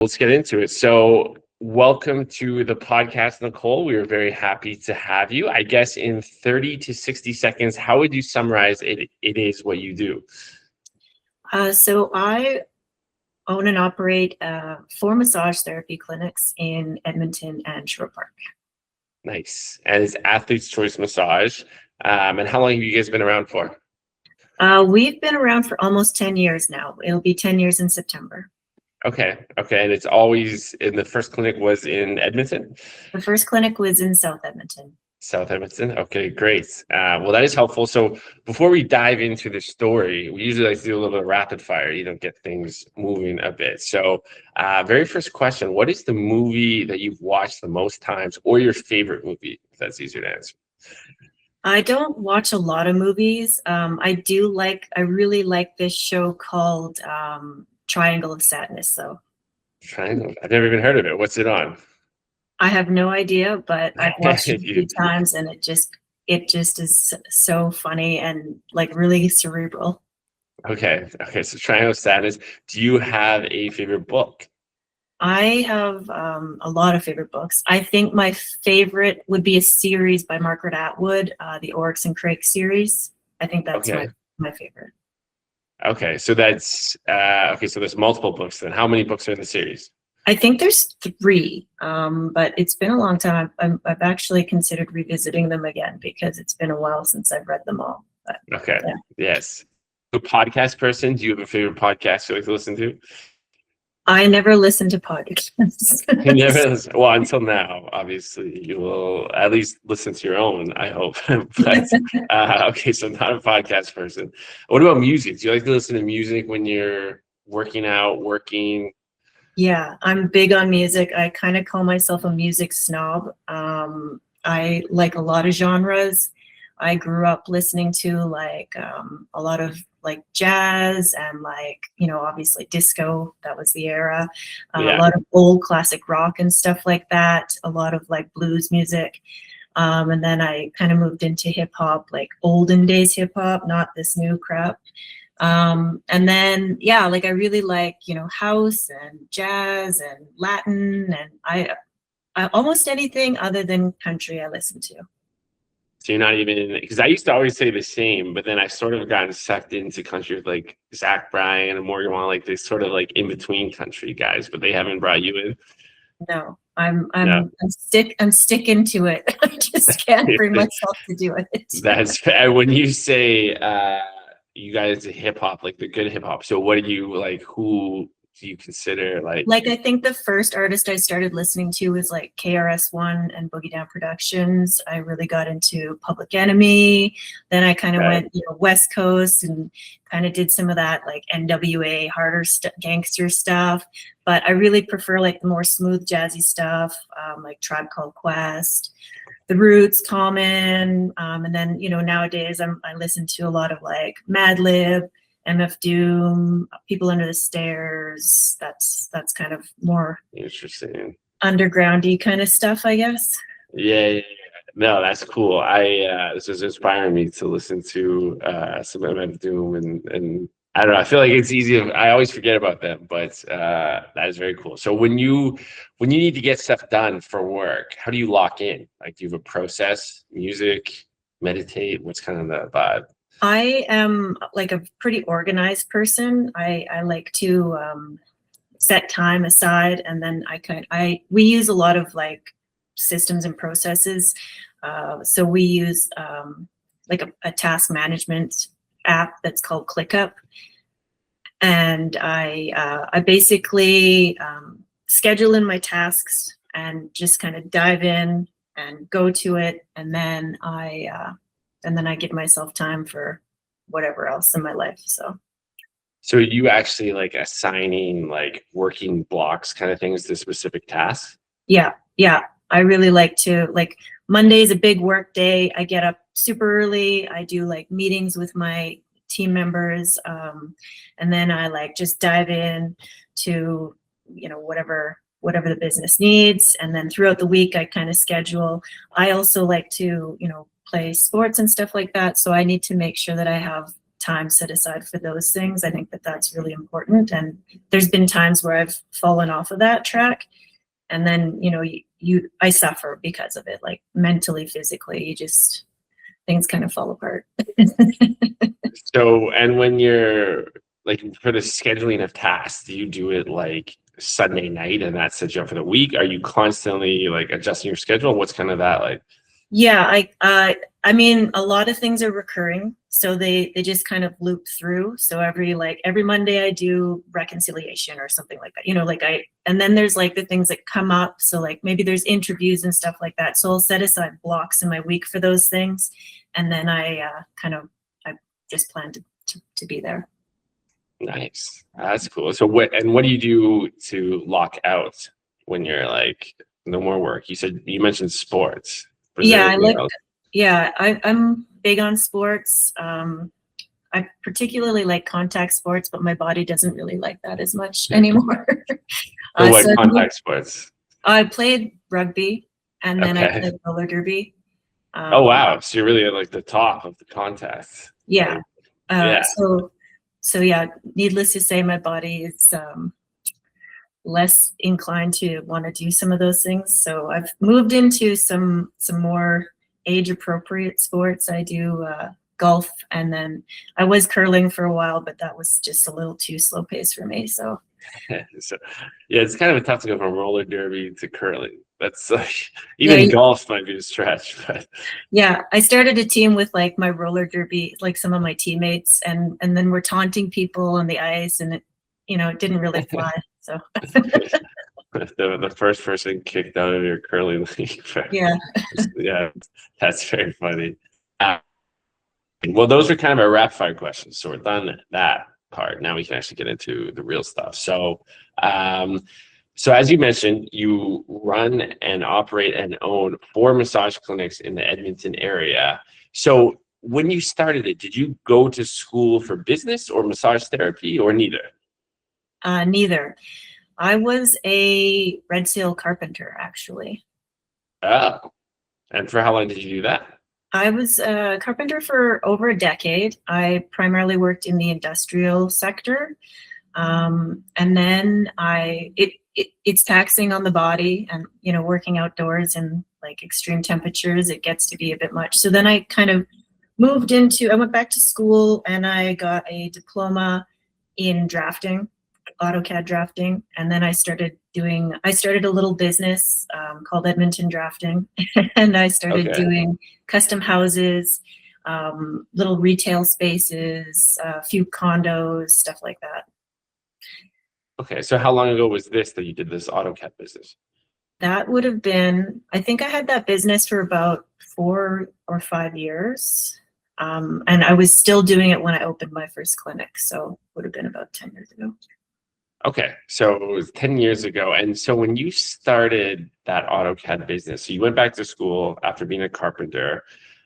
Let's get into it. So, welcome to the podcast, Nicole. We are very happy to have you. I guess in 30 to 60 seconds, how would you summarize it is what you do? So I own and operate 4 massage therapy clinics in Edmonton and Shore Park. Nice. And it's Athlete's Choice Massage. And how long have you guys been around for? We've been around for almost 10 years now. It'll be 10 years in September. Okay. And it's always in the first clinic was in Edmonton? The first clinic was in South Edmonton. South Edmonton. Okay, great. Well, that is helpful. So before we dive into the story, we usually like to do a little bit of rapid fire, get things moving a bit. So very first question, what is the movie that you've watched the most times or your favorite movie? If that's easier to answer. I don't watch a lot of movies. I really like this show called Triangle of Sadness, though. Triangle? I've never even heard of it. What's it on? I have no idea, but I've watched it a few times, and it just is so funny and like really cerebral. Okay. So Triangle of Sadness. Do you have a favorite book? I have a lot of favorite books. I think my favorite would be a series by Margaret Atwood, the Oryx and Crake series. I think that's my favorite. Okay, so that's so there's multiple books then. How many books are in the series? I think there's 3, but it's been a long time. I've actually considered revisiting them again because it's been a while since I've read them all. But, okay, yeah. Yes. A podcast person, do you have a favorite podcast you like to listen to? I never listen to podcasts. You never listen. Well, until now, obviously, you will at least listen to your own, I hope. But okay, so not a podcast person. What about music? Do you like to listen to music when you're working out, working? Yeah, I'm big on music. I kind of call myself a music snob. I like a lot of genres. I grew up listening to like a lot of like jazz and like, obviously disco. That was the era. A lot of old classic rock and stuff like that. A lot of like blues music. And then I kind of moved into hip hop, like olden days hip hop, not this new crap. And then, like I really like, house and jazz and Latin, and I almost anything other than country I listen to. So you're not even in it, because I used to always say the same, but then I sort of gotten sucked into country with like Zach Bryan and Morgan Wallen, like they sort of like in between country guys, but they haven't brought you in. No, I'm sticking to it. I just can't bring myself to do it. That's when you say you guys hip hop, like the good hip hop. So what do you like? Who do you consider like? Like I think the first artist I started listening to was like KRS-One and Boogie Down Productions. I really got into Public Enemy. Then I kind of went West Coast and kind of did some of that like NWA harder gangster stuff. But I really prefer like the more smooth jazzy stuff, like Tribe Called Quest, The Roots, Common, and then nowadays I listen to a lot of like Madlib, MF Doom, People Under the Stairs. That's kind of more interesting, undergroundy kind of stuff, I guess. Yeah. No, that's cool. This is inspiring me to listen to some MF Doom and I don't know. I feel like it's easy. I always forget about them, but that is very cool. So when you need to get stuff done for work, how do you lock in? Like, do you have a process? Music, meditate? What's kind of the vibe? I am like a pretty organized person. I like to set time aside, and then we use a lot of like systems and processes. So we use like a task management app that's called ClickUp, and I basically schedule in my tasks and just kind of dive in and go to it, and then I give myself time for whatever else in my life. So you actually like assigning like working blocks kind of things to specific tasks? Yeah. I really like to, like, Monday's a big work day. I get up super early. I do like meetings with my team members. And then I like just dive in to, whatever the business needs. And then throughout the week, I kind of schedule. I also like to, play sports and stuff like that. So I need to make sure that I have time set aside for those things. I think that that's really important. And there's been times where I've fallen off of that track, and then, I suffer because of it, like mentally, physically, things kind of fall apart. So, and when you're like for the scheduling of tasks, do you do it like Sunday night and that sets you up for the week? Are you constantly like adjusting your schedule? What's kind of that like? Yeah, I mean, a lot of things are recurring, so they just kind of loop through. So every Monday I do reconciliation or something like that. And then there's like the things that come up. So like maybe there's interviews and stuff like that. So I'll set aside blocks in my week for those things, and then I just plan to be there. Nice, that's cool. So what do you do to lock out when you're like no more work? You mentioned sports. I'm big on sports. I particularly like contact sports, but my body doesn't really like that as much anymore. So what contact sports? I played rugby, and then I played roller derby. Oh wow! So you're really at like the top of the contests. Yeah. So yeah. Needless to say, my body is less inclined to want to do some of those things. So I've moved into some more age appropriate sports. I do golf, and then I was curling for a while, but that was just a little too slow pace for me. So yeah, it's kind of tough to go from roller derby to curling. That's like even golf might be a stretch, but yeah, I started a team with like my roller derby, like some of my teammates, and then we're taunting people on the ice, and it didn't really fly. So the first person kicked out of your curling league. Yeah, that's very funny. Well, those are kind of our rapid fire questions, so we're done that part. Now we can actually get into the real stuff. So, so as you mentioned, you run and operate and own 4 massage clinics in the Edmonton area. So when you started it, did you go to school for business or massage therapy, or neither? Neither. I was a red seal carpenter, actually. Oh, and for how long did you do that? I was a carpenter for over a decade. I primarily worked in the industrial sector. And then it's taxing on the body, and, working outdoors in like extreme temperatures, it gets to be a bit much. So then I kind of I went back to school, and I got a diploma in drafting, AutoCAD drafting. And then I started a little business called Edmonton Drafting. And I started doing custom houses, little retail spaces, a few condos, stuff like that. Okay, so how long ago was this that you did this AutoCAD business? That would have been, I think I had that business for about 4 or 5 years. And I was still doing it when I opened my first clinic. So it would have been about 10 years ago. Okay, so it was 10 years ago. And so when you started that AutoCAD business, so you went back to school after being a carpenter.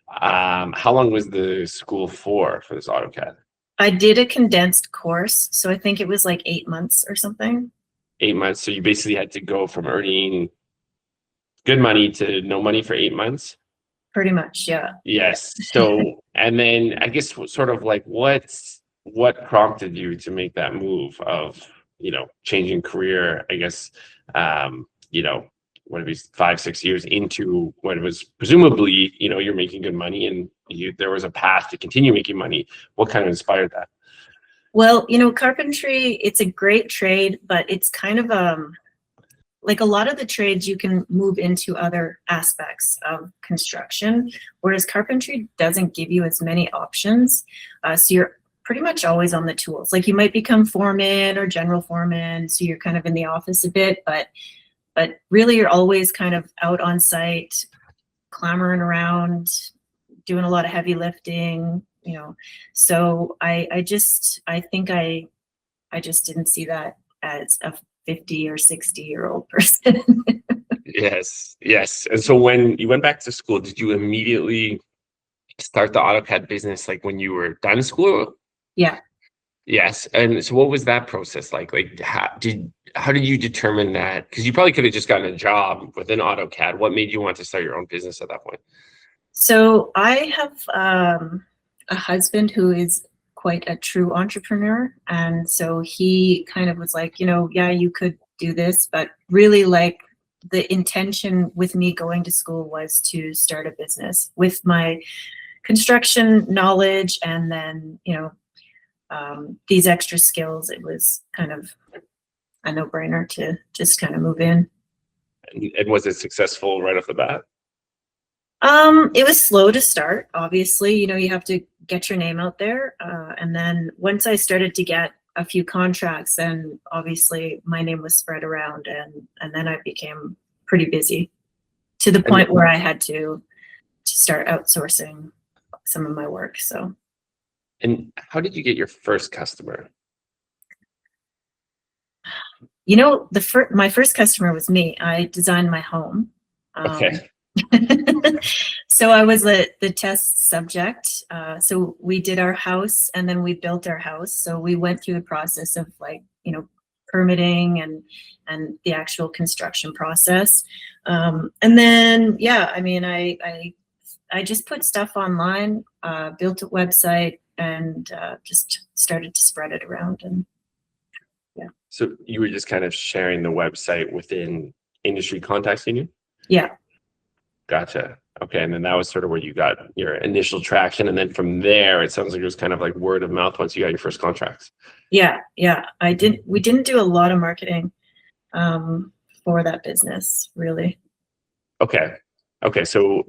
How long was the school for this AutoCAD? I did a condensed course, so I think it was like 8 months or something. 8 months. So you basically had to go from earning good money to no money for 8 months? Pretty much, yeah. Yes. So, and then I guess sort of like what prompted you to make that move of, changing career, I guess, what it was 5-6 years into what it was presumably, you're making good money, and there was a path to continue making money. What kind of inspired that? Well, carpentry, it's a great trade, but it's kind of like a lot of the trades you can move into other aspects of construction, whereas carpentry doesn't give you as many options. So you're pretty much always on the tools. Like you might become foreman or general foreman, so you're kind of in the office a bit, but really you're always kind of out on site, clamoring around, doing a lot of heavy lifting, So I think I just didn't see that as a 50 or 60-year-old person. Yes. And so when you went back to school, did you immediately start the AutoCAD business like when you were done school? Yeah. Yes. And so what was that process like? Like how did you determine that? Because you probably could have just gotten a job within AutoCAD. What made you want to start your own business at that point? So I have a husband who is quite a true entrepreneur. And so he kind of was like, yeah, you could do this, but really like the intention with me going to school was to start a business with my construction knowledge. And then, these extra skills, it was kind of a no-brainer to just kind of move in. And was it successful right off the bat? It was slow to start. Obviously, you have to get your name out there. And then once I started to get a few contracts, then obviously my name was spread around, and then I became pretty busy to the point where I had to start outsourcing some of my work. So. And how did you get your first customer? My first customer was me. I designed my home. Okay. So I was the test subject. So we did our house, and then we built our house. So we went through the process of permitting and the actual construction process. And then, I just put stuff online, built a website, and just started to spread it around. And yeah. So you were just kind of sharing the website within industry contacts you knew? Yeah. Gotcha. Okay. And then that was sort of where you got your initial traction. And then from there, it sounds like it was kind of like word of mouth once you got your first contracts. Yeah. We didn't do a lot of marketing for that business, really. Okay. So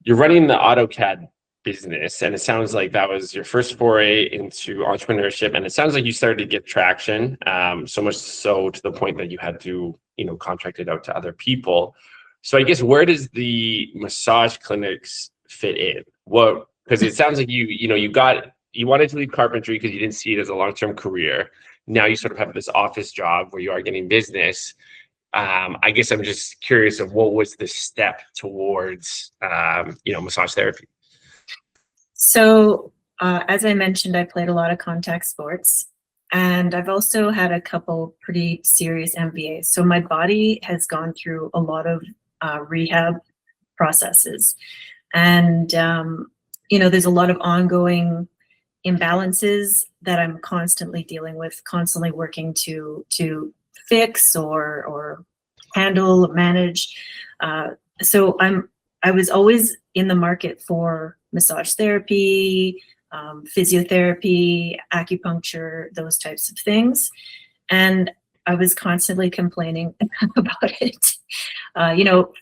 you're running the AutoCAD business, and it sounds like that was your first foray into entrepreneurship. And it sounds like you started to get traction, so much so to the point that you had to, contract it out to other people. So I guess, where does the massage clinics fit in? Because it sounds like you wanted to leave carpentry because you didn't see it as a long-term career. Now you sort of have this office job where you are getting business. I guess I'm just curious of what was the step towards, massage therapy. So, as I mentioned, I played a lot of contact sports, and I've also had a couple pretty serious MVAs. So my body has gone through a lot of rehab processes, and there's a lot of ongoing imbalances that I'm constantly dealing with, constantly working to fix or handle, manage. So I was always in the market for massage therapy, physiotherapy, acupuncture, those types of things. And I was constantly complaining about it.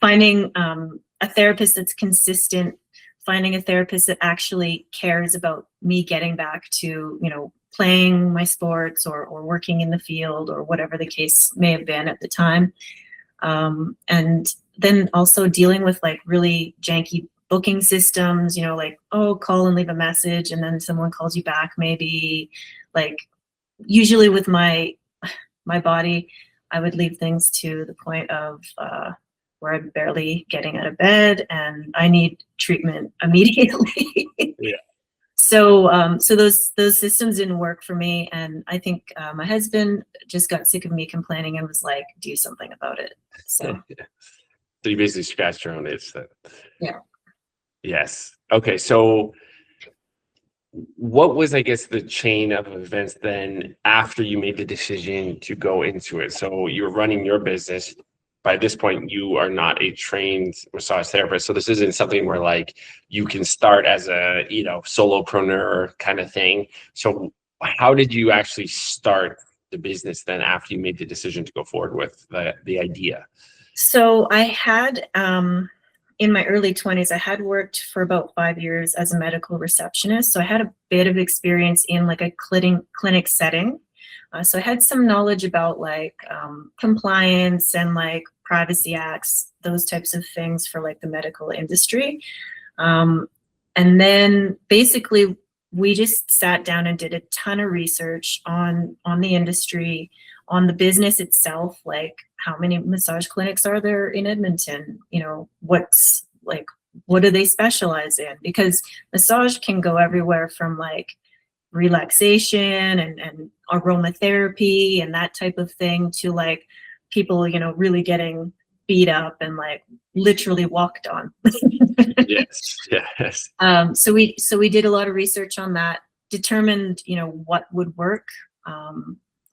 Finding a therapist that's consistent, finding a therapist that actually cares about me getting back to, playing my sports or working in the field or whatever the case may have been at the time. And then also dealing with like really janky booking systems, call and leave a message and then someone calls you back, maybe. Like usually with my body, I would leave things to the point of where I'm barely getting out of bed and I need treatment immediately. Yeah. So those systems didn't work for me, and I think my husband just got sick of me complaining and was like, "Do something about it." So you basically scratched your own itch then. Yeah. Yes. Okay. So what was, I guess, the chain of events then after you made the decision to go into it? So you're running your business. By this point, you are not a trained massage therapist. So this isn't something where like you can start as a, solopreneur kind of thing. So how did you actually start the business then after you made the decision to go forward with the idea? So I had, in my early 20s, I had worked for about 5 years as a medical receptionist. So I had a bit of experience in like a clinic setting. So I had some knowledge about like compliance and like privacy acts, those types of things for like the medical industry. And then basically we just sat down and did a ton of research on the industry, on the business itself, like how many massage clinics are there in Edmonton? What do they specialize in? Because massage can go everywhere from like relaxation and aromatherapy and that type of thing to like people, really getting beat up and like literally walked on. Yes. So we did a lot of research on that determined, what would work,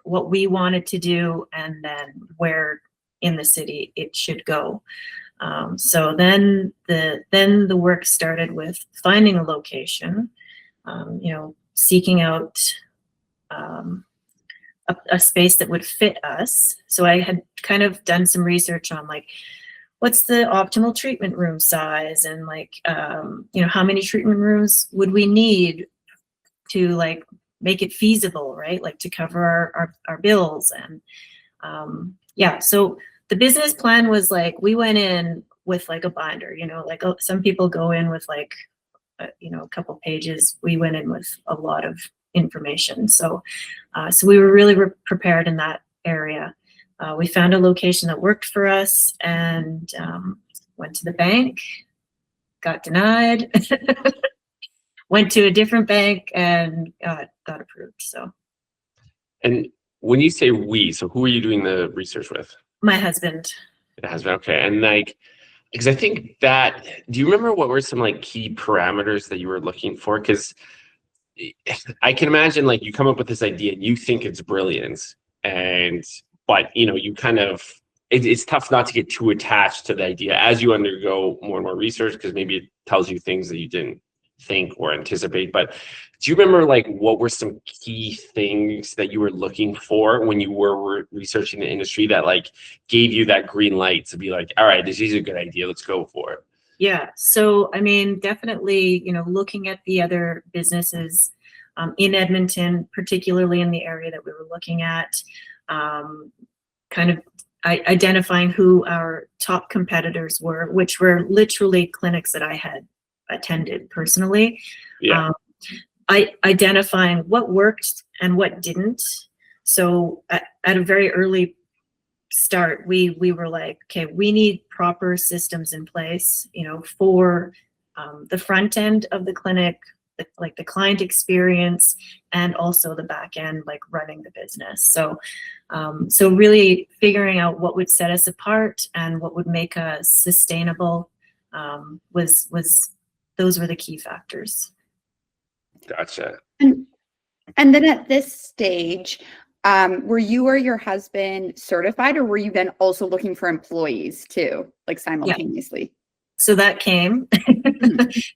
what we wanted to do, and then where in the city it should go. So then the work started with finding a location, seeking out a space that would fit us. So I had kind of done some research on like, what's the optimal treatment room size, and like, how many treatment rooms would we need to like make it feasible, right? Like to cover our bills. And so the business plan was like, we went in with like a binder, like some people go in with like, a couple pages. We went in with a lot of information. So we were really prepared in that area. We found a location that worked for us, and went to the bank, got denied, went to a different bank, and got approved. So. And when you say we, so who are you doing the research with? My husband. It has been, okay. And like, because I think that, do you remember what were some like key parameters that you were looking for? Because I can imagine like you come up with this idea and you think it's brilliant, but you kind of, it's tough not to get too attached to the idea as you undergo more and more research, because maybe it tells you things that you didn't think or anticipate. But do you remember like what were some key things that you were looking for when you were researching the industry that like gave you that green light to be like, all right, this is a good idea, let's go for it? Yeah. So, I mean, definitely, looking at the other businesses in Edmonton, particularly in the area that we were looking at, kind of identifying who our top competitors were, which were literally clinics that I had attended personally. Yeah. Identifying what worked and what didn't. So at a very early start, we were like, okay, we need proper systems in place, for the front end of the clinic, like the client experience, and also the back end, like running the business. So really figuring out what would set us apart and what would make us sustainable those were the key factors. Gotcha. And then at this stage, were you or your husband certified, or were you then also looking for employees too, like simultaneously? Yeah. So that came.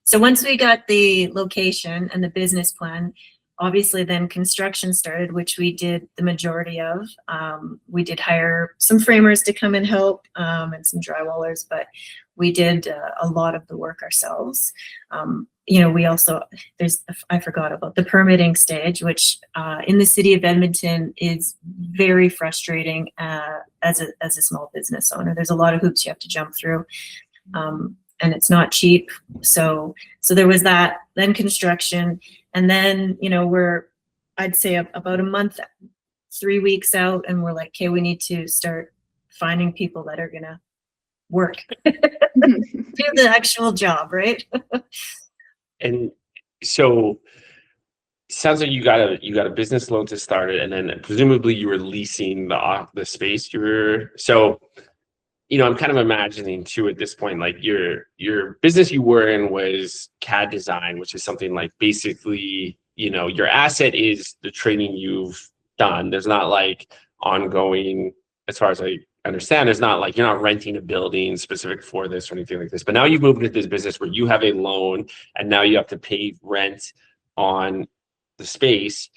So once we got the location and the business plan, obviously then construction started, which we did the majority of. We did hire some framers to come and help, and some drywallers, but we did a lot of the work ourselves. We also, I forgot about the permitting stage, which in the city of Edmonton is very frustrating as a small business owner. There's a lot of hoops you have to jump through, and it's not cheap. So there was that, then construction, and then, I'd say about a month, 3 weeks out, and we're like, okay, we need to start finding people that are gonna work, do the actual job, right? And so it sounds like you got a business loan to start it, and then presumably you were leasing the space. I'm kind of imagining too at this point, like your business you were in was CAD design, which is something like basically, your asset is the training you've done. There's not like ongoing, as far as I understand, there's not like, you're not renting a building specific for this or anything like this. But now you've moved into this business where you have a loan, and now you have to pay rent on the space.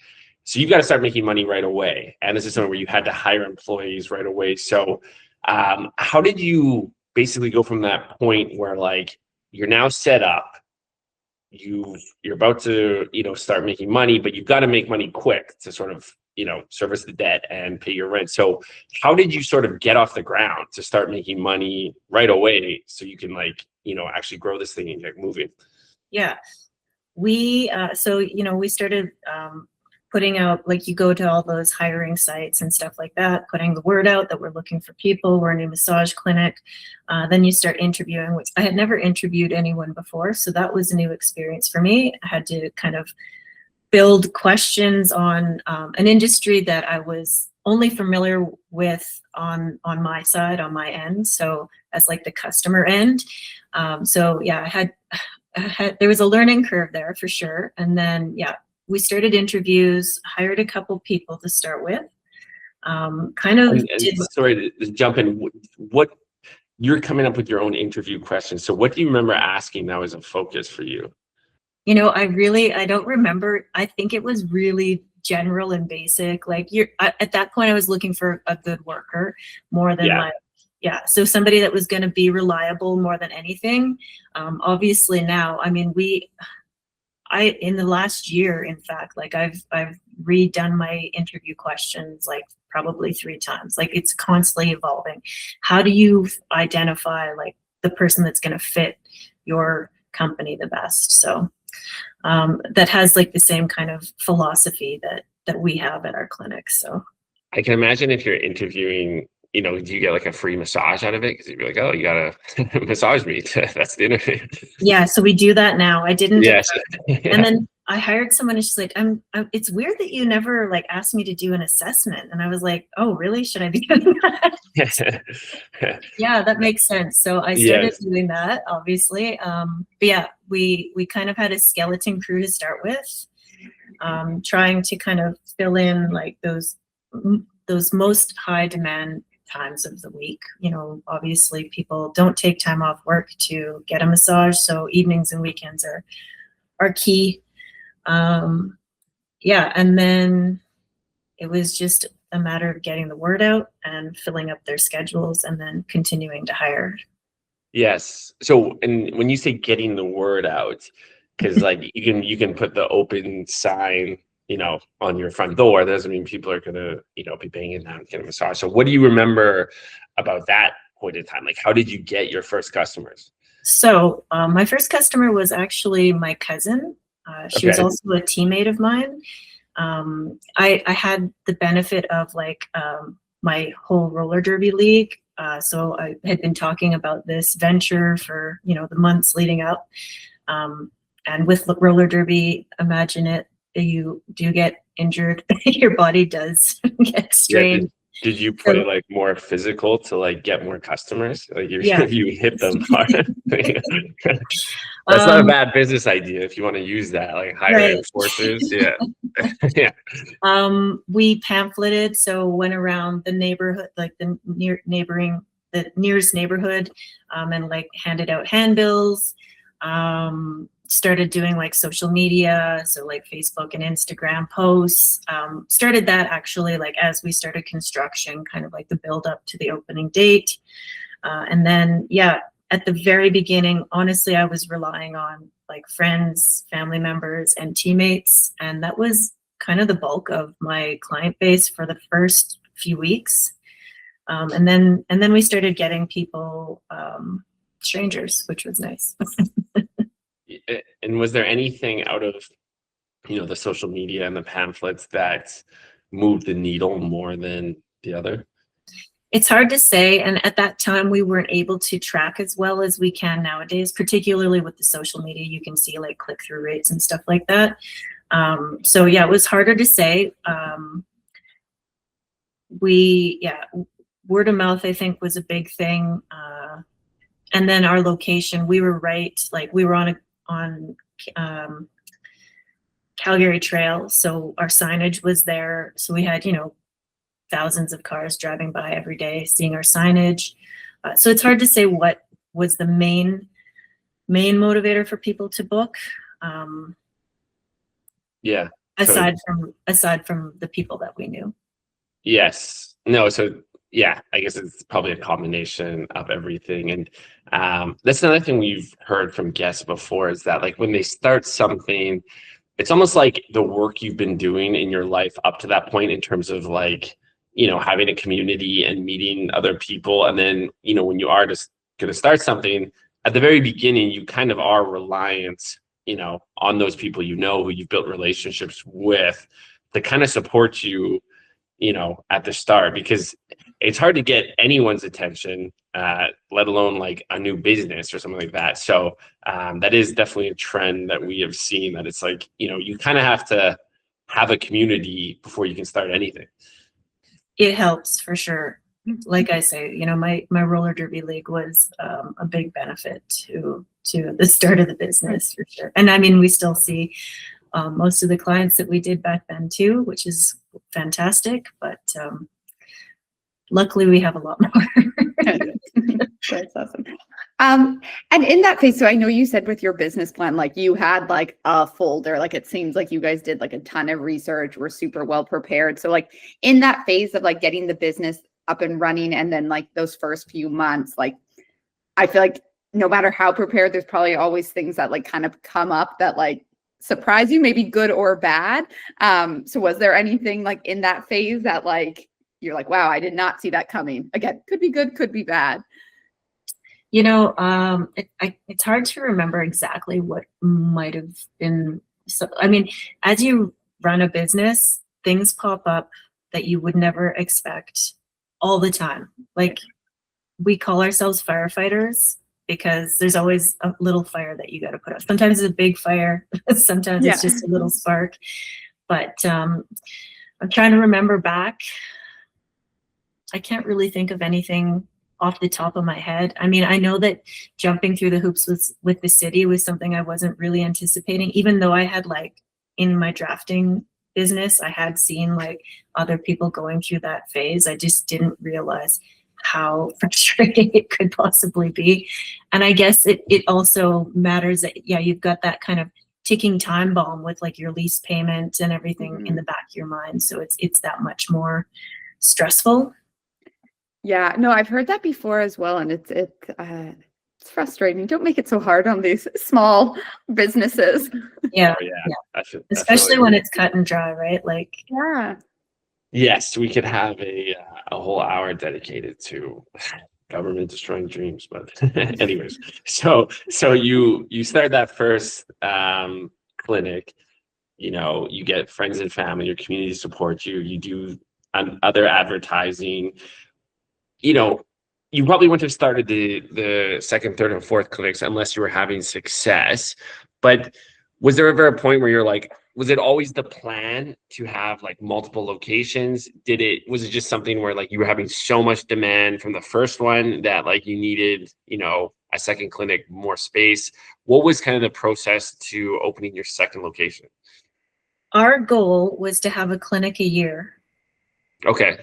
So you've got to start making money right away. And this is something where you had to hire employees right away. So how did you basically go from that point where like you're now set up, you're about to, start making money, but you've got to make money quick to sort of, service the debt and pay your rent. So how did you sort of get off the ground to start making money right away so you can actually grow this thing and get moving? Yeah, we started putting out, like, you go to all those hiring sites and stuff like that, putting the word out that we're looking for people, we're a new massage clinic. Then you start interviewing, which I had never interviewed anyone before. So that was a new experience for me. I had to kind of build questions on an industry that I was only familiar with on my side, on my end. So as like the customer end. So yeah, I had there was a learning curve there for sure. And then, yeah, we started interviews, hired a couple people to start with. Kind of did. Sorry to jump in. What you're coming up with your own interview questions. So what do you remember asking that was a focus for you? You know, I don't remember. I think it was really general and basic. Like at that point I was looking for a good worker more than so somebody that was going to be reliable more than anything. Obviously now, I mean, in the last year, in fact, like I've redone my interview questions like probably 3 times. Like it's constantly evolving. How do you identify like the person that's going to fit your company the best? So that has like the same kind of philosophy that we have at our clinic. So I can imagine if you're interviewing, you know, do you get like a free massage out of it? Because you'd be like, oh, you gotta massage me. That's the interview. Yeah, so we do that now. I didn't. Yes. And then I hired someone and she's like, it's weird that you never like asked me to do an assessment. And I was like, oh, really? Should I be doing that? Yeah, that makes sense. So I started doing that, obviously. But yeah, we kind of had a skeleton crew to start with, trying to kind of fill in like those most high demand times of the week. You know, obviously people don't take time off work to get a massage. So evenings and weekends are key. Yeah, and then it was just a matter of getting the word out and filling up their schedules and then continuing to hire. Yes. So, and when you say getting the word out, because like you can put the open sign, you know, on your front door, that doesn't mean people are gonna, you know, be banging down to get a massage. So what do you remember about that point in time? Like, how did you get your first customers? So my first customer was actually my cousin. She was also a teammate of mine. I had the benefit of like my whole roller derby league. So I had been talking about this venture for, you know, the months leading up. And with roller derby, imagine it, you do get injured. Your body does get strained. Yeah, did you play like more physical to like get more customers? Like you hit them hard. That's not a bad business idea if you want to use that, like hire enforcers. Yeah. Yeah. We pamphleted, so went around the neighborhood, like the nearest neighborhood, and like handed out handbills. Started doing like social media, so like Facebook and Instagram posts. Started that actually like as we started construction, kind of like the build up to the opening date. And then, yeah, at the very beginning, honestly, I was relying on like friends, family members, and teammates. And that was kind of the bulk of my client base for the first few weeks. And then we started getting people, strangers, which was nice. And was there anything out of, you know, the social media and the pamphlets that moved the needle more than the other? It's hard to say. And at that time, we weren't able to track as well as we can nowadays, particularly with the social media. You can see like click-through rates and stuff like that. So yeah, it was harder to say. Word of mouth, I think, was a big thing. And then our location, we were on Calgary Trail, so our signage was there. So we had, you know, thousands of cars driving by every day, seeing our signage. So it's hard to say what was the main motivator for people to book. Yeah. Aside from the people that we knew. Yes. No. So yeah, I guess it's probably a combination of everything. And that's another thing we've heard from guests before is that like when they start something, it's almost like the work you've been doing in your life up to that point in terms of like, you know, having a community and meeting other people. And then, you know, when you are just going to start something at the very beginning, you kind of are reliant, you know, on those people, you know, who you've built relationships with to kind of support you, you know, at the start, because it's hard to get anyone's attention, let alone like a new business or something like that. So that is definitely a trend that we have seen, that it's like, you know, you kind of have to have a community before you can start anything. It helps for sure. Like I say, you know, my roller derby league was a big benefit to the start of the business for sure. And I mean, we still see most of the clients that we did back then too, which is fantastic. But luckily we have a lot more. That's awesome. And in that phase, so I know you said with your business plan, like you had like a folder, like it seems like you guys did like a ton of research, were super well prepared. So like in that phase of like getting the business up and running, and then like those first few months, like I feel like no matter how prepared, there's probably always things that like kind of come up that like surprise you, maybe good or bad. So was there anything like in that phase that like you're like, wow, I did not see that coming? Again, could be good, could be bad. You know, it's hard to remember exactly what might have been. So, I mean, as you run a business, things pop up that you would never expect all the time. Like, we call ourselves firefighters because there's always a little fire that you got to put out. Sometimes it's a big fire, sometimes it's just a little spark. But I'm trying to remember back. I can't really think of anything off the top of my head. I mean, I know that jumping through the hoops with the city was something I wasn't really anticipating, even though I had like in my drafting business, I had seen like other people going through that phase. I just didn't realize how frustrating it could possibly be. And I guess it also matters that, yeah, you've got that kind of ticking time bomb with like your lease payment and everything in the back of your mind. So it's that much more stressful. Yeah, no, I've heard that before as well, and it's frustrating. Don't make it so hard on these small businesses. Yeah, Oh, yeah. Especially when it's cut and dry, right? Like, yeah. Yes, we could have a whole hour dedicated to government destroying dreams. But anyways, so you start that first clinic. You know, you get friends and family, your community support you. You do other advertising. You know, you probably wouldn't have started the second, third, and fourth clinics unless you were having success. But was there ever a point where you're like, was it always the plan to have like multiple locations? Was it just something where like you were having so much demand from the first one that like you needed, you know, a second clinic, more space? What was kind of the process to opening your second location? our goal was to have a clinic a year. Okay.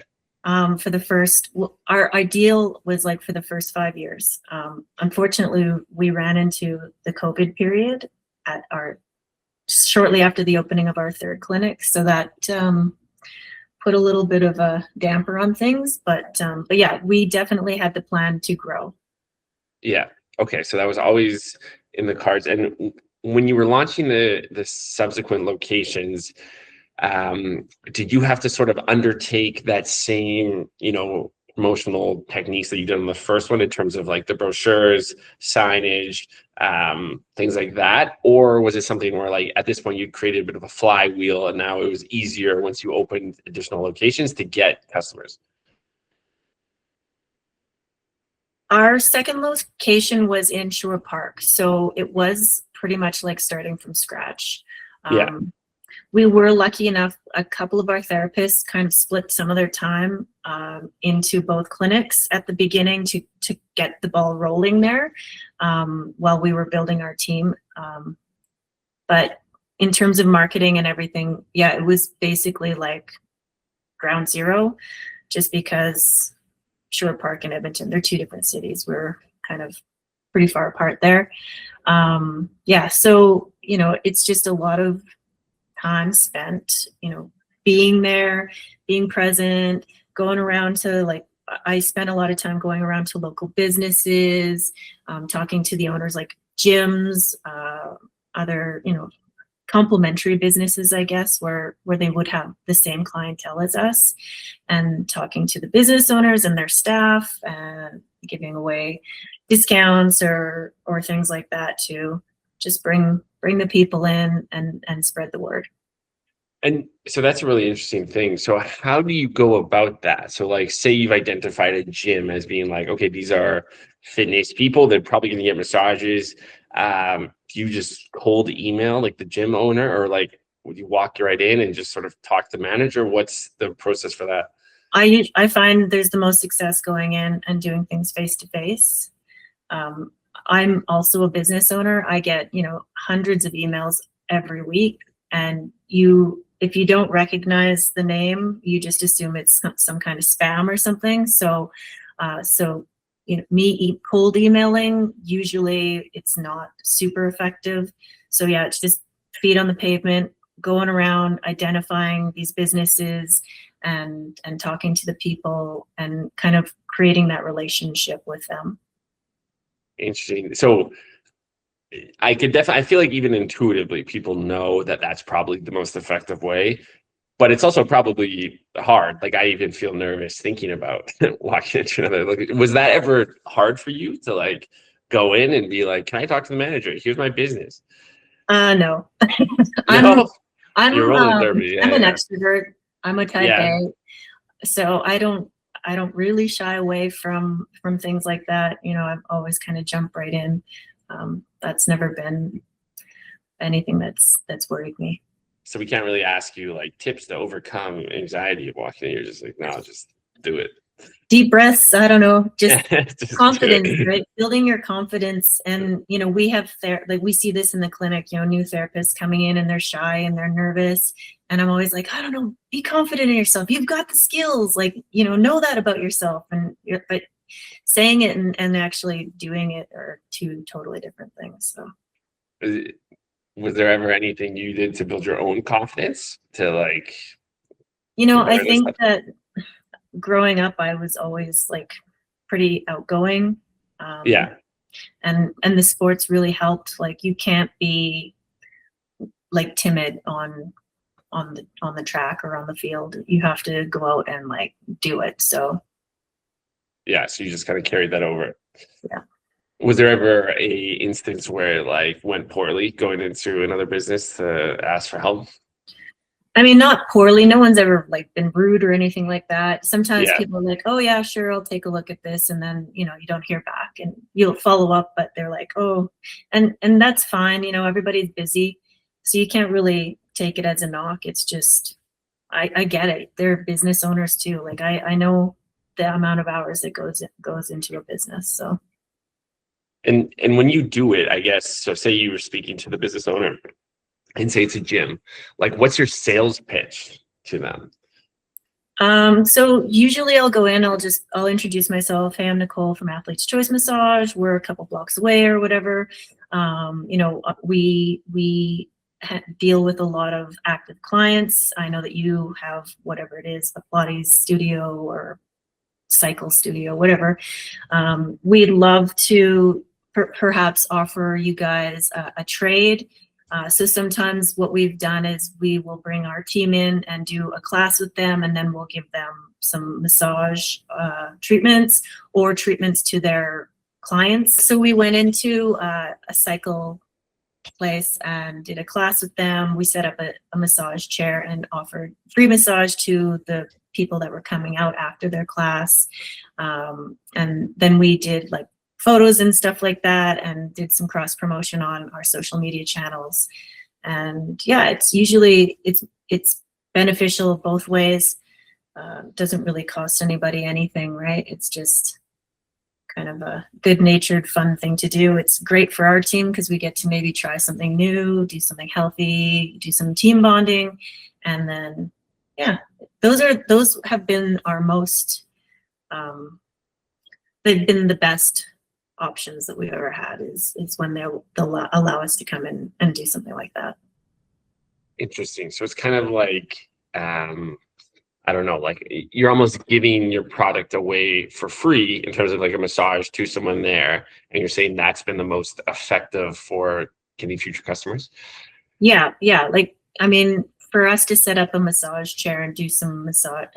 For the first, our ideal was like for the first 5 years. Unfortunately, we ran into the COVID period shortly after the opening of our third clinic, so that put a little bit of a damper on things. But yeah, we definitely had the plan to grow. Yeah. Okay. So that was always in the cards. And when you were launching the subsequent locations, did you have to sort of undertake that same, you know, promotional techniques that you did on the first one in terms of like the brochures, signage, things like that? Or was it something where like at this point you'd created a bit of a flywheel and now it was easier once you opened additional locations to get customers? Our second location was in Shore Park, so it was pretty much like starting from scratch. Yeah. We were lucky enough, a couple of our therapists kind of split some of their time into both clinics at the beginning to get the ball rolling there while we were building our team. But in terms of marketing and everything, yeah, it was basically like ground zero, just because Shore Park and Edmonton, they're two different cities. We're kind of pretty far apart there. Yeah, so, you know, it's just a lot of time spent, you know, being there, being present, going around to like, I spent a lot of time going around to local businesses, talking to the owners, like gyms, other, you know, complementary businesses, I guess, where they would have the same clientele as us, and talking to the business owners and their staff and giving away discounts or things like that to just bring the people in and spread the word. And so that's a really interesting thing. So how do you go about that? So like, say you've identified a gym as being like, okay, these are fitness people. They're probably going to get massages. Do you just cold email like the gym owner, or like, would you walk right in and just sort of talk to the manager? What's the process for that? I find there's the most success going in and doing things face to face. I'm also a business owner. I get, you know, hundreds of emails every week, and if you don't recognize the name, you just assume it's some kind of spam or something. So me cold emailing, usually it's not super effective. So yeah, it's just feet on the pavement, going around identifying these businesses and talking to the people and kind of creating that relationship with them. Interesting. So I feel like even intuitively people know that that's probably the most effective way, but it's also probably hard. Like I even feel nervous thinking about walking into another. Like, was that ever hard for you to like go in and be like, can I talk to the manager? Here's my business. No. No? I'm You're roller derby. I'm an extrovert. I'm a type Yeah. A. So I don't really shy away from things like that. I've always kind of jumped right in. That's never been anything that's worried me. So we can't really ask you like tips to overcome anxiety of walking in. You're just like, no, just do it. Deep breaths. I don't know, just confidence, do right? Building your confidence. And, we have we see this in the clinic, new therapists coming in and they're shy and they're nervous. And I'm always like, I don't know, be confident in yourself. You've got the skills, know that about yourself. But saying it and actually doing it are two totally different things. So. Was there ever anything you did to build your own confidence to like? I think that growing up, I was always like pretty outgoing. Yeah. And the sports really helped. Like you can't be like timid on the track or on the field. You have to go out and like do it. So. Yeah. So you just kind of carried that over. Yeah. Was there ever a instance where it like went poorly going into another business to ask for help? I mean, not poorly. No one's ever like been rude or anything like that. Sometimes Yeah. people are like, oh yeah, sure, I'll take a look at this. And then, you don't hear back and you'll follow up, but they're like, oh, and that's fine. Everybody's busy. So you can't really take it as a knock. It's just, I get it. They're business owners too. Like I know the amount of hours that goes into a business. So. And when you do it, I guess, so say you were speaking to the business owner and say it's a gym, like what's your sales pitch to them? So usually I'll go in, I'll introduce myself. Hey, I'm Nicole from Athlete's Choice Massage. We're a couple blocks away or whatever. We deal with a lot of active clients. I know that you have whatever it is, a Pilates studio or cycle studio, whatever. We'd love to perhaps offer you guys a trade. So sometimes what we've done is we will bring our team in and do a class with them, and then we'll give them some massage treatments or treatments to their clients. So we went into a cycle place and did a class with them. We set up a massage chair and offered free massage to the people that were coming out after their class. And then we did like photos and stuff like that and did some cross promotion on our social media channels. And yeah, it's usually it's beneficial both ways. Doesn't really cost anybody anything, right? It's just kind of a good-natured, fun thing to do. It's great for our team because we get to maybe try something new, do something healthy, do some team bonding, and then yeah, those have been our most they've been the best options that we've ever had is when they'll allow us to come in and do something like that. Interesting. So it's kind of like I don't know, like you're almost giving your product away for free in terms of like a massage to someone there, and you're saying that's been the most effective for getting future customers. Yeah. Like, I mean, for us to set up a massage chair and do some massage,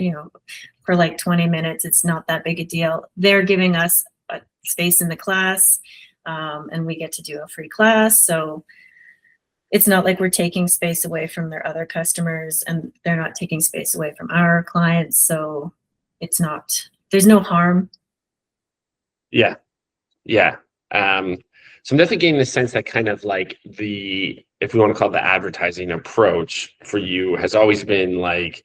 for like 20 minutes, it's not that big a deal. They're giving us a space in the class, and we get to do a free class. So it's not like we're taking space away from their other customers, and they're not taking space away from our clients. So there's no harm. Yeah. So I'm definitely getting the sense that kind of like if we want to call it the advertising approach for you has always been like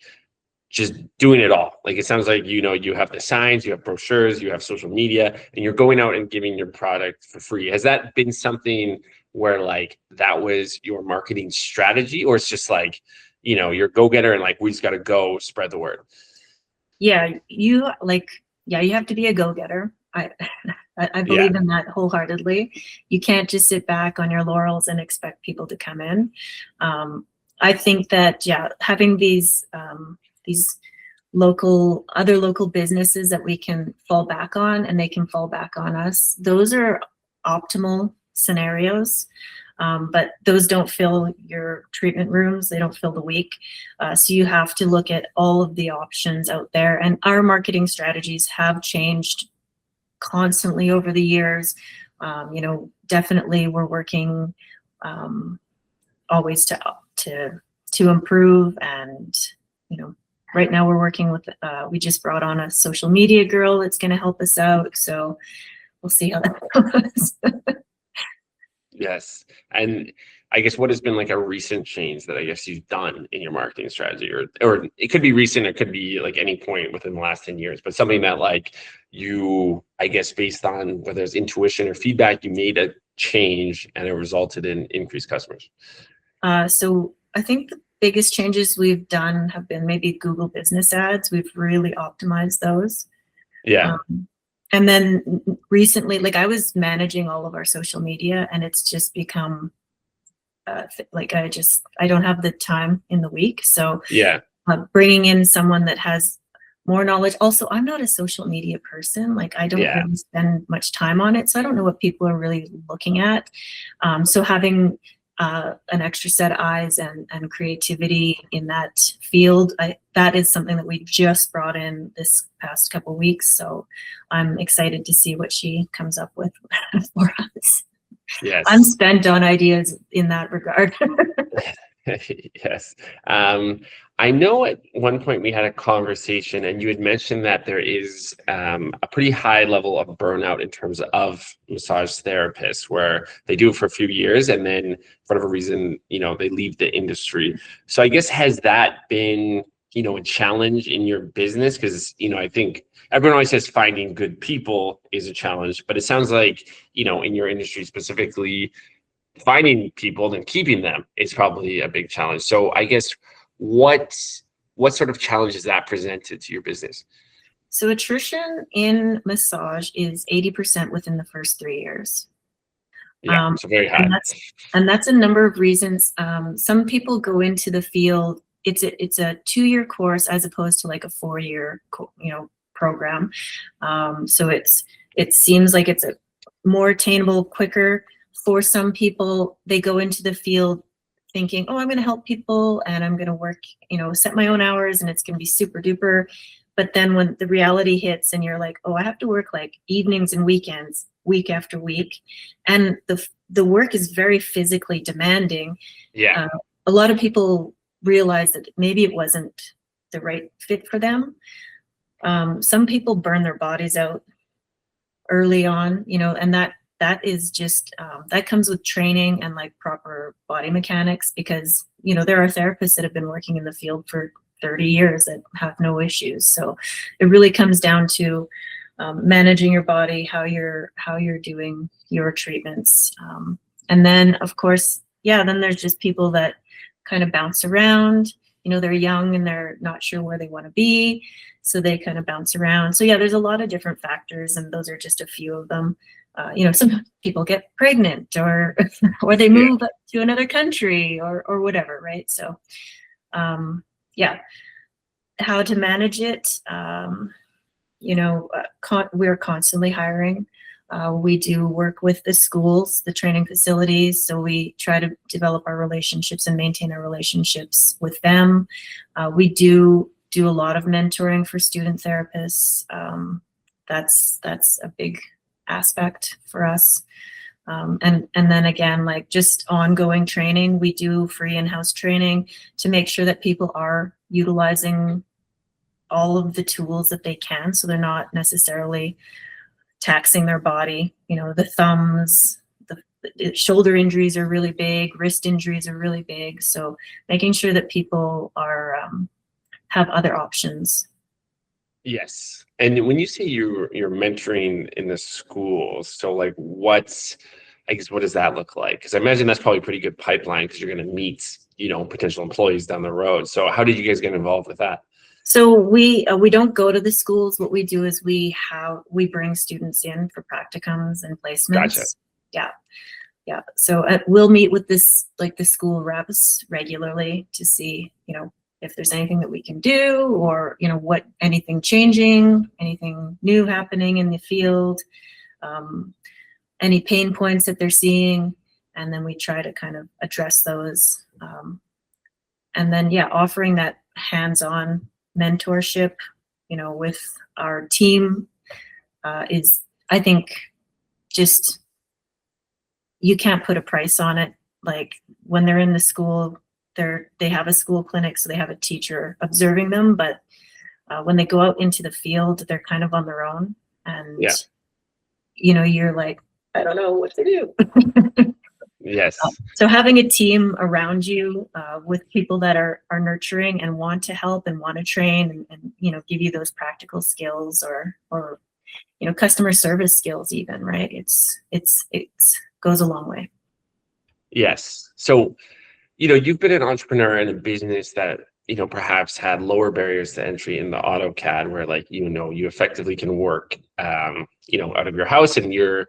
just doing it all. Like it sounds like, you have the signs, you have brochures, you have social media, and you're going out and giving your product for free. Has that been something where like that was your marketing strategy, or it's just like, you know, you're a go-getter and like we just got to go spread the word? Yeah, you have to be a go-getter. I believe in that wholeheartedly. You can't just sit back on your laurels and expect people to come in. I think that, having these other local businesses that we can fall back on and they can fall back on us, those are optimal scenarios. But those don't fill your treatment rooms. They don't fill the week. So you have to look at all of the options out there. And our marketing strategies have changed constantly over the years. Definitely we're working always to improve. And, right now we're working with, we just brought on a social media girl that's going to help us out. So we'll see how that goes. Yes. And I guess what has been like a recent change that I guess you've done in your marketing strategy, or it could be recent, it could be like any point within the last 10 years, but something that like you, I guess, based on whether it's intuition or feedback, you made a change and it resulted in increased customers? So I think the biggest changes we've done have been maybe Google business ads. We've really optimized those. Yeah. And then recently, like I was managing all of our social media and it's just become like I don't have the time in the week. So yeah, bringing in someone that has more knowledge. Also, I'm not a social media person. Like I don't really spend much time on it. So I don't know what people are really looking at. So having an extra set of eyes and creativity in that field, that is something that we just brought in this past couple weeks. So I'm excited to see what she comes up with for us. Yes. I'm spent on ideas in that regard. Yes. I know at one point we had a conversation and you had mentioned that there is a pretty high level of burnout in terms of massage therapists where they do it for a few years and then for whatever reason, they leave the industry. So I guess, has that been, a challenge in your business? Because, I think everyone always says finding good people is a challenge, but it sounds like, in your industry specifically, finding people and keeping them is probably a big challenge. So I guess what sort of challenges that presented to your business? So attrition in massage is 80% within the first 3 years. Yeah, so very high. And that's a number of reasons. Some people go into the field. It's a 2-year course as opposed to like a 4-year, program. So it seems like it's a more attainable, quicker. For some people, they go into the field thinking, oh, I'm going to help people and I'm going to work, set my own hours and it's going to be super duper. But then when the reality hits and you're like, oh, I have to work like evenings and weekends, week after week. And the work is very physically demanding. Yeah. A lot of people realize that maybe it wasn't the right fit for them. Some people burn their bodies out early on, and that is just that comes with training and like proper body mechanics, because there are therapists that have been working in the field for 30 years that have no issues. So it really comes down to managing your body, how you're doing your treatments, and then of course, then there's just people that kind of bounce around. They're young and they're not sure where they want to be, so they kind of bounce around. So there's a lot of different factors, and those are just a few of them. Some people get pregnant or they move to another country or whatever, right? So, how to manage it? We're constantly hiring. We do work with the schools, the training facilities, so we try to develop our relationships and maintain our relationships with them. We do a lot of mentoring for student therapists. That's a big aspect for us. And then again, like just ongoing training. We do free in-house training to make sure that people are utilizing all of the tools that they can, so they're not necessarily taxing their body. The thumbs, the shoulder injuries are really big, wrist injuries are really big. So making sure that people are have other options. Yes. And when you say you're mentoring in the schools, so like I guess, what does that look like? Because I imagine that's probably a pretty good pipeline because you're going to meet, potential employees down the road. So how did you guys get involved with that? So we don't go to the schools. What we do is we bring students in for practicums and placements. Gotcha. Yeah. So we'll meet with the school reps regularly to see, if there's anything that we can do, or, what, anything changing, anything new happening in the field, any pain points that they're seeing. And then we try to kind of address those. And then, offering that hands-on mentorship, with our team is, I think, just, you can't put a price on it. Like when they're in the school, they have a school clinic, so they have a teacher observing them. But when they go out into the field, they're kind of on their own. And, you're like, I don't know what to do. Yes. So having a team around you with people that are nurturing and want to help and want to train and give you those practical skills or customer service skills even, right? It's goes a long way. Yes. So, you've been an entrepreneur in a business that, perhaps had lower barriers to entry in the AutoCAD, where you effectively can work, out of your house, and your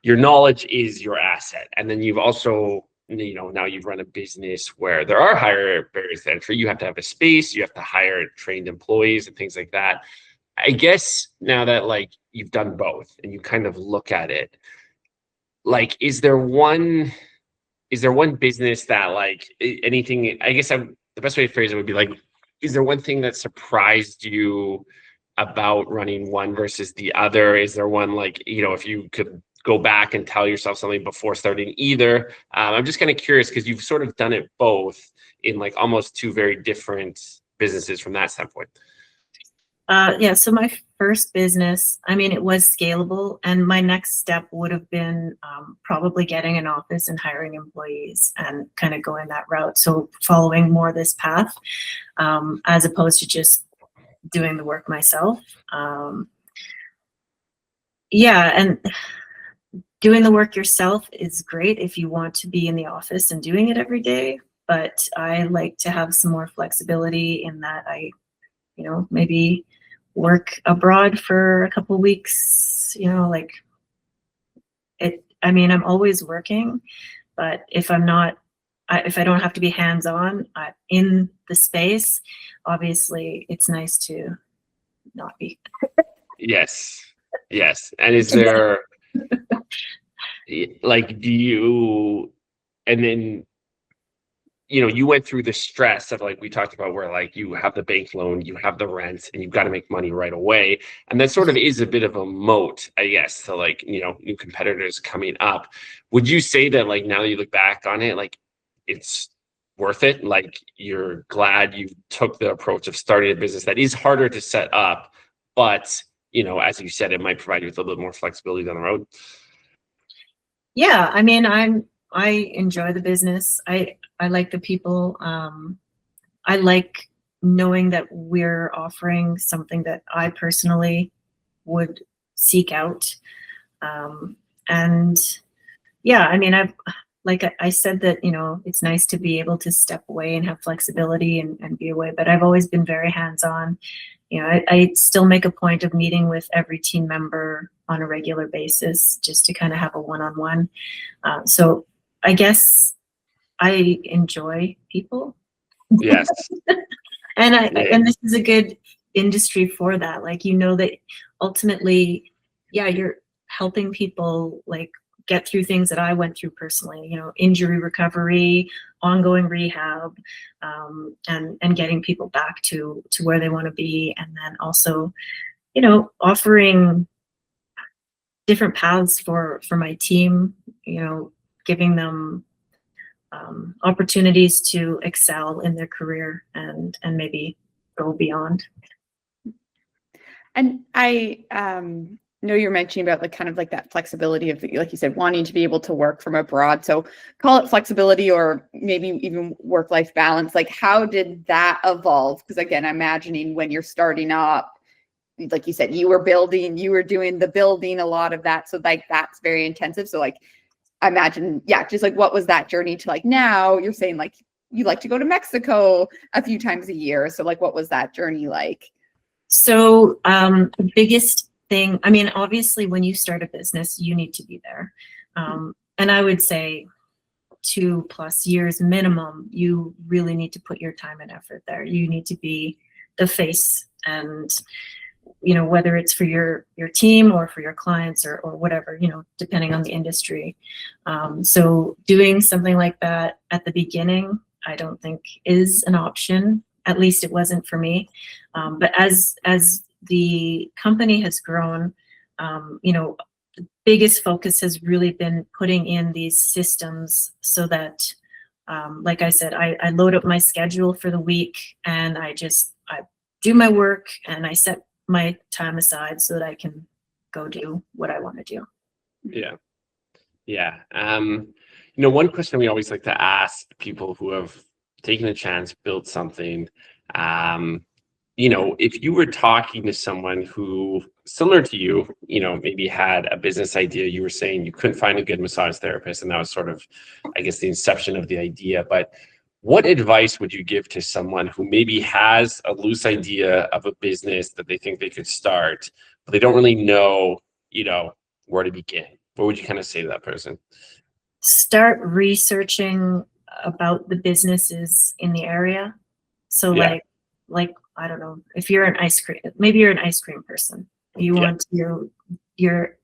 knowledge is your asset. And then you've also, now you've run a business where there are higher barriers to entry. You have to have a space, you have to hire trained employees and things like that. I guess now that you've done both and you kind of look at it, is there one business that anything, I guess the best way to phrase it would be is there one thing that surprised you about running one versus the other? Is there one if you could go back and tell yourself something before starting either? I'm just kind of curious because you've sort of done it both in almost two very different businesses from that standpoint. So my first business, it was scalable, and my next step would have been probably getting an office and hiring employees and kind of going that route. So following more this path, as opposed to just doing the work myself. And doing the work yourself is great if you want to be in the office and doing it every day. But I like to have some more flexibility in that I, maybe work abroad for a couple weeks, I'm always working, but if I'm not, if I don't have to be hands-on in the space, obviously it's nice to not be. Yes. And is there, do you, and then, you went through the stress of we talked about where you have the bank loan, you have the rent, and you've got to make money right away. And that sort of is a bit of a moat, I guess, to new competitors coming up. Would you say that now that you look back on it, it's worth it? You're glad you took the approach of starting a business that is harder to set up, but as you said, it might provide you with a little bit more flexibility down the road? Yeah, I enjoy the business. I like the people. I like knowing that we're offering something that I personally would seek out. And yeah, I've, I said that, it's nice to be able to step away and have flexibility and be away, but I've always been very hands-on. I still make a point of meeting with every team member on a regular basis just to kind of have a one-on-one. So I guess I enjoy people. Yes. And this is a good industry for that. That ultimately, you're helping people get through things that I went through personally, injury recovery, ongoing rehab, and getting people back to where they want to be. And then also, offering different paths for my team, giving them opportunities to excel in their career and maybe go beyond. And I know you're mentioning about kind of that flexibility of, like you said, wanting to be able to work from abroad. So call it flexibility or maybe even work-life balance. How did that evolve? Because again, I'm imagining when you're starting up, like you said, you were doing the building, a lot of that. So that's very intensive. So I imagine, yeah, just like what was that journey to like now you're saying like you like to go to Mexico a few times a year. So like what was that journey like? So the biggest thing, I mean, obviously when you start a business, you need to be there. And I would say 2+ years minimum, you really need to put your time and effort there. You need to be the face, and whether it's for your team or for your clients or whatever, depending on the industry. So doing something like that at the beginning, I don't think is an option. At least it wasn't for me. But as the company has grown, the biggest focus has really been putting in these systems so that, like I said, I load up my schedule for the week, and I do my work, and I set my time aside so that I can go do what I want to do. Yeah. One question we always like to ask people who have taken a chance, built something, if you were talking to someone who, similar to you, maybe had a business idea, you were saying you couldn't find a good massage therapist, and that was sort of, I guess, the inception of the idea. But what advice would you give to someone who maybe has a loose idea of a business that they think they could start, but they don't really know, where to begin? What would you kind of say to that person? Start researching about the businesses in the area. So Yeah. like I don't know, if you're maybe you're an ice cream person. You want your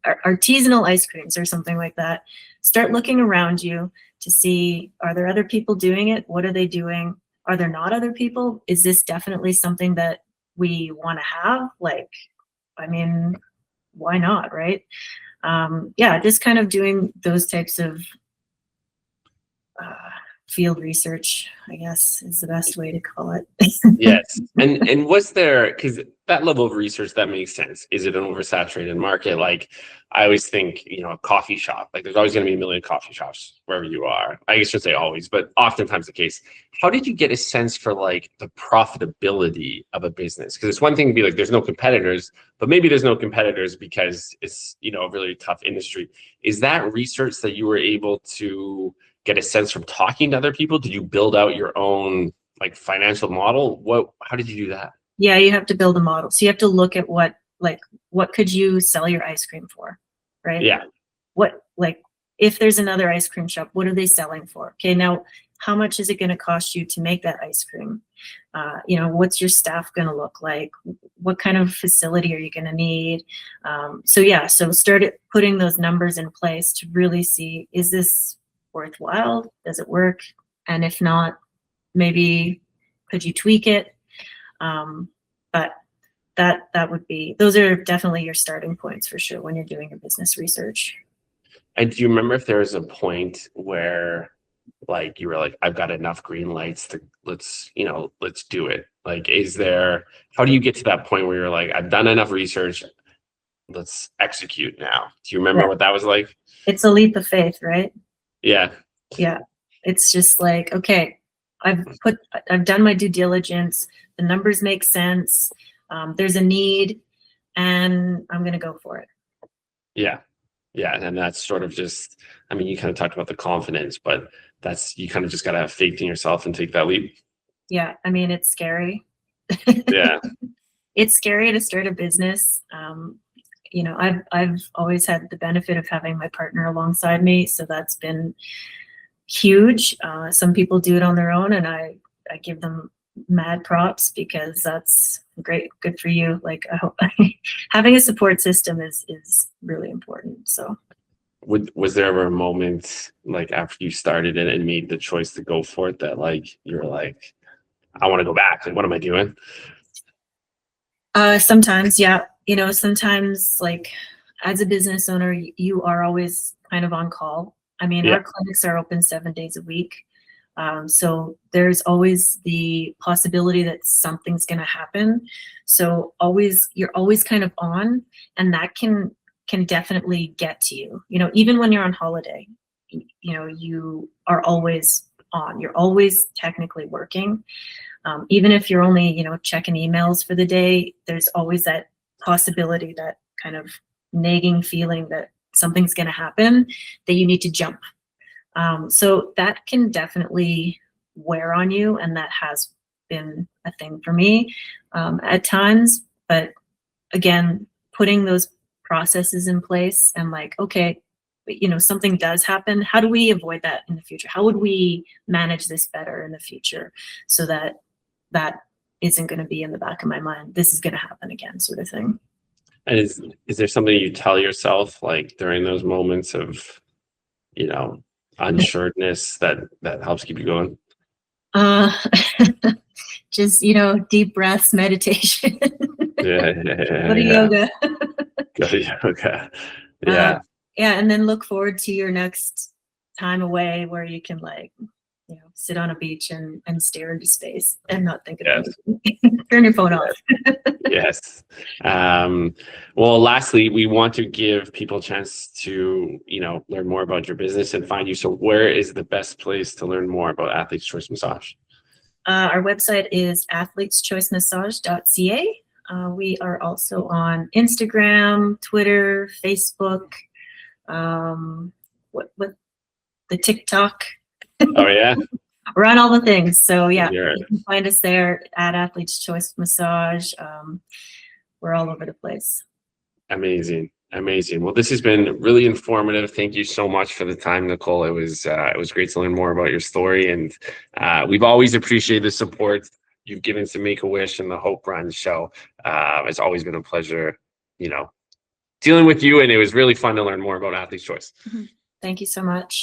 artisanal ice creams or something like that. Start looking around you to see, are there other people doing it? What are they doing? Are there not other people? Is this definitely something that we want to have? Why not, right? Just kind of doing those types of field research, I guess, is the best way to call it. Yes. And was there, because that level of research, that makes sense. Is it an oversaturated market? Like, I always think, a coffee shop, like there's always going to be a million coffee shops wherever you are. I should say always, but oftentimes the case. How did you get a sense for like the profitability of a business? Because it's one thing to be like, there's no competitors, but maybe there's no competitors because it's, a really tough industry. Is that research that you were able to get a sense from talking to other people? Did you build out your own like financial model? How did you do that? Yeah, you have to build a model. So you have to look at what could you sell your ice cream for, right? Yeah. If there's another ice cream shop, what are they selling for? Okay, now how much is it going to cost you to make that ice cream? What's your staff going to look like? What kind of facility are you going to need? So start putting those numbers in place to really see, is this worthwhile? Does it work? And if not, maybe could you tweak it? But that would be, those are definitely your starting points for sure when you're doing your business research. And do you remember if there was a point where like you were like, I've got enough green lights to let's do it? Like, how do you get to that point where you're like, I've done enough research, let's execute now? Do you remember what that was like? It's a leap of faith, right? Yeah. It's just like, okay, I've done my due diligence. The numbers make sense. There's a need, and I'm going to go for it. Yeah. And that's sort of just, you kind of talked about the confidence, but you kind of just got to have faith in yourself and take that leap. Yeah. It's scary. Yeah. It's scary to start a business. I've always had the benefit of having my partner alongside me. So that's been huge. Some people do it on their own, and I give them mad props because that's great. Good for you. Like, I hope having a support system is really important. So was there ever a moment like after you started it and made the choice to go for it that like you were like, I want to go back, like what am I doing? Sometimes, yeah. Sometimes like as a business owner, you are always kind of on call. Our clinics are open 7 days a week. So there's always the possibility that something's going to happen. So you're always kind of on, and that can definitely get to you. Even when you're on holiday, you are always on. You're always technically working. Even if you're only, checking emails for the day, there's always that possibility, that kind of nagging feeling that something's going to happen, that you need to jump. So that can definitely wear on you, and that has been a thing for me at times. But again, putting those processes in place and like, okay, you know, something does happen. How do we avoid that in the future? How would we manage this better in the future so that that isn't going to be in the back of my mind? This is going to happen again, sort of thing. And is there something you tell yourself like during those moments of, you know, unsureness that helps keep you going? Just, you know, deep breaths, meditation. Yeah, Go to yoga. Go to yoga. Yeah. Yeah, and then look forward to your next time away where you can, like, you know, sit on a beach and stare into space and not think about it. Turn your phone off. Yes. Well, lastly, we want to give people a chance to, you know, learn more about your business and find you. So where is the best place to learn more about Athlete's Choice Massage? Our website is athleteschoicemassage.ca. We are also on Instagram, Twitter, Facebook, what the TikTok. Oh yeah. We're on all the things. So yeah, you can find us there at Athlete's Choice Massage. We're all over the place. Amazing. Well, this has been really informative. Thank you so much for the time, Nicole. It was great to learn more about your story, and we've always appreciated the support you've given to Make-A-Wish and the Hope Run show. It's always been a pleasure, you know, dealing with you, and it was really fun to learn more about Athlete's Choice. Thank you so much.